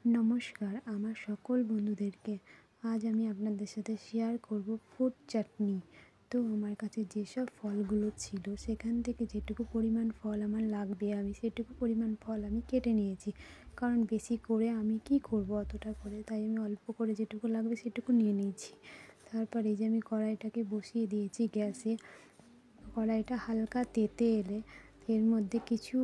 নমস্কার আমার সকল বন্ধুদেরকে। আজ আমি আপনাদের সাথে শেয়ার করব ফুড চাটনি। তো আমার কাছে যেসব ফলগুলো ছিল সেখান থেকে যেটুকু পরিমাণ ফল আমার লাগবে আমি সেটুকু পরিমাণ ফল আমি কেটে নিয়েছি, কারণ বেশি করে আমি কি করব অতটা করে, তাই আমি অল্প করে যেটুকু লাগবে সেটুকু নিয়ে নিয়েছি। তারপর এই যে আমি কড়াইটাকে বসিয়ে দিয়েছি গ্যাসে। কড়াইটা হালকা তেতে এলে এর মধ্যে কিছু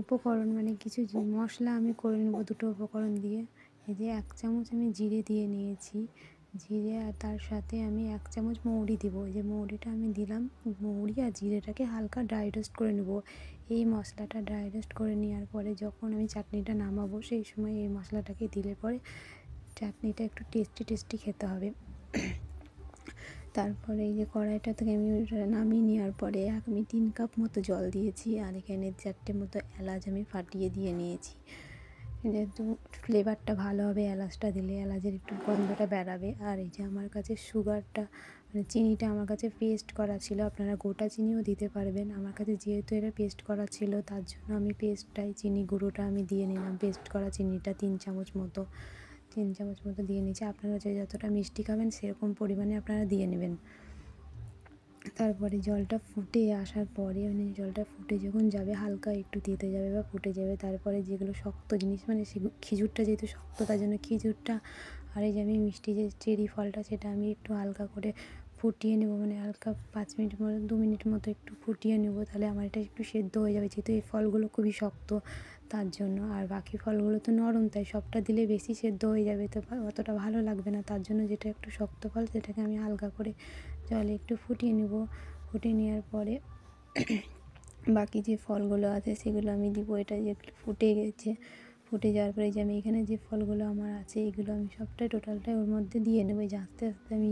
উপকরণ কিছু মশলা আমি করে নেব দুটো উপকরণ দিয়ে। এই যে 1 চামচ আমি জিরে দিয়ে নিয়েছি, জিরে, আর তার সাথে আমি 1 চামচ মৌরি দেবো। এই যে মৌরিটা আমি দিলাম, মৌরি আর জিরেটাকে হালকা ড্রাই রোস্ট করে নেব। এই মশলাটা ড্রাই রোস্ট করে নেওয়ার পরে যখন আমি চাটনিটা নামাবো সেই সময় এই মশলাটাকে দিলে পরে চাটনিটা একটু টেস্টি খেতে হবে। তারপরে এই যে কড়াইটা থেকে আমি নামিয়ে নেওয়ার পরে আমি 3 কাপ মতো জল দিয়েছি, আর এখানে 4টে মতো এলাচ আমি ফাটিয়ে দিয়ে নিয়েছি। যেহেতু ফ্লেভারটা ভালো হবে এলাচটা দিলে, এলাচের একটু গন্ধটা বেরাবে। আর এই যে আমার কাছে সুগারটা চিনিটা আমার কাছে পেস্ট করা ছিল, আপনারা গোটা চিনিও দিতে পারবেন। আমার কাছে যেহেতু এটা পেস্ট করা ছিল তার জন্য আমি চিনি গুঁড়োটা আমি দিয়ে নিলাম। পেস্ট করা চিনিটা 3 চামচ মতো দিয়ে নিয়েছি। আপনারা যে যতটা মিষ্টি খাবেন সেরকম পরিমাণে আপনারা দিয়ে নেবেন। তারপরে জলটা ফুটে আসার পরে জলটা ফুটে যখন যাবে, হালকা একটু তেতে যাবে বা ফুটে যাবে, তারপরে যেগুলো শক্ত জিনিস খেজুরটা যেহেতু শক্ত তার জন্য খেজুরটা, আর এই যে আমি মিষ্টি যে চেরি ফলটা সেটা আমি একটু হালকা করে ফুটিয়ে নেব, হালকা 5 মিনিট মতো 2 মিনিট মতো একটু ফুটিয়ে নেব। তাহলে আমার এটা একটু সেদ্ধ হয়ে যাবে, যেহেতু এই ফলগুলো খুবই শক্ত তার জন্য। আর বাকি ফলগুলো তো নরম, তাই সবটা দিলে বেশি সেদ্ধ হয়ে যাবে, তো অতটা ভালো লাগবে না। তার জন্য যেটা একটু শক্ত ফল সেটাকে আমি হালকা করে জলে একটু ফুটিয়ে নেব। ফুটিয়ে নেওয়ার পরে বাকি যে ফলগুলো আছে সেগুলো আমি দিব। এটা যেগুলো ফুটে গেছে, ফুটে যাওয়ার পরে যে আমি এখানে যে ফলগুলো আমার আছে এগুলো আমি সবটাই টোটালটাই ওর মধ্যে দিয়ে নেবো। যে আস্তে আস্তে আমি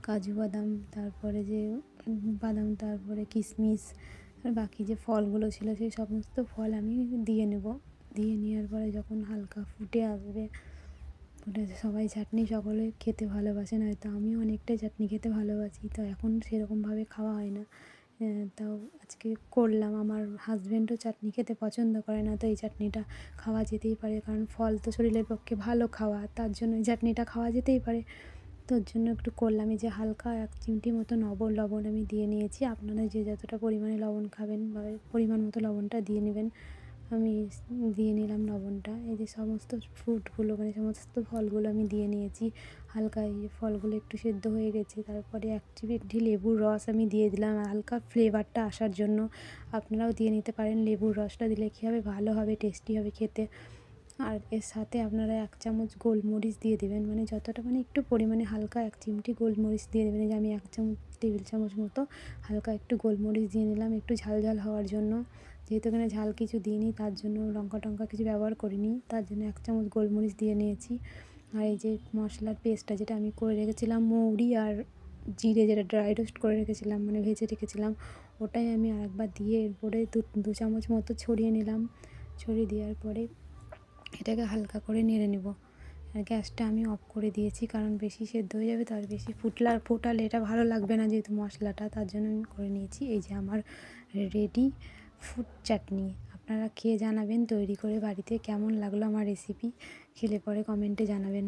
কাজু বাদাম, তারপরে যে বাদাম, তারপরে কিশমিশ, আর বাকি যে ফলগুলো ছিল সেই সমস্ত ফল আমি দিয়ে নেব। দিয়ে নেওয়ার পরে যখন হালকা ফুটে আসবে, সবাই চাটনি সকলে খেতে ভালোবাসেন, হয়তো আমিও অনেকটাই চাটনি খেতে ভালোবাসি, তো এখন সেরকমভাবে খাওয়া হয় না। তাও আজকে করলাম। আমার হাজব্যান্ডও চাটনি খেতে পছন্দ করে না, তো এই চাটনিটা খাওয়া যেতেই পারে, কারণ ফল তো শরীরের পক্ষে ভালো খাওয়া, তার জন্য এই চাটনিটা খাওয়া যেতেই পারে। তোর জন্য একটু করলাম। এই যে হালকা 1 চিমটি মতো লবণ আমি দিয়ে নিয়েছি। আপনারা যে যতটা পরিমাণে লবণ খাবেন বা পরিমাণ মতো লবণটা দিয়ে নেবেন। আমি দিয়ে নিলাম লবণটা। এই যে সমস্ত ফ্রুটগুলো সমস্ত ফলগুলো আমি দিয়ে নিয়েছি। হালকা এই ফলগুলো একটু সেদ্ধ হয়ে গেছে, তারপরে 1 চিমটি লেবুর রস আমি দিয়ে দিলাম হালকা ফ্লেভারটা আসার জন্য। আপনারাও দিয়ে নিতে পারেন, লেবুর রসটা দিলে কী হবে, ভালো হবে, টেস্টি হবে খেতে। আর এর সাথে আপনারা 1 চামচ গোলমরিচ দিয়ে দেবেন, যতটা একটু পরিমাণে হালকা 1 চিমটি গোলমরিচ দিয়ে দেবেন। এই যে আমি 1 টেবিল চামচ মতো হালকা একটু গোলমরিচ দিয়ে নিলাম, একটু ঝাল হওয়ার জন্য। যেহেতু এখানে ঝাল কিছু দিইনি তার জন্য, লঙ্কা টঙ্কা কিছু ব্যবহার করিনি, তার জন্য 1 চামচ গোলমরিচ দিয়ে নিয়েছি। আর এই যে মশলার পেস্টটা যেটা আমি করে রেখেছিলাম, মৌরি আর জিরে যেটা ড্রাই রোস্ট করে রেখেছিলাম, ভেজে রেখেছিলাম, ওটাই আমি আরেকবার দিয়ে এরপরে 2 চামচ মতো ছড়িয়ে নিলাম। ছড়িয়ে দেওয়ার পরে এটাকে হালকা করে নেড়ে নেব। আর গ্যাসটা আমি অফ করে দিয়েছি, কারণ বেশি সেদ্ধ হয়ে যাবে, তার বেশি ফোটালে এটা ভালো লাগবে না যেহেতু মশলাটা, তার জন্য আমি করে নিয়েছি। এই যে আমার রেডি ফুড চাটনি। আপনারা খেয়ে জানাবেন তৈরি করে বাড়িতে কেমন লাগলো আমার রেসিপি, খেলে পরে কমেন্টে জানাবেন।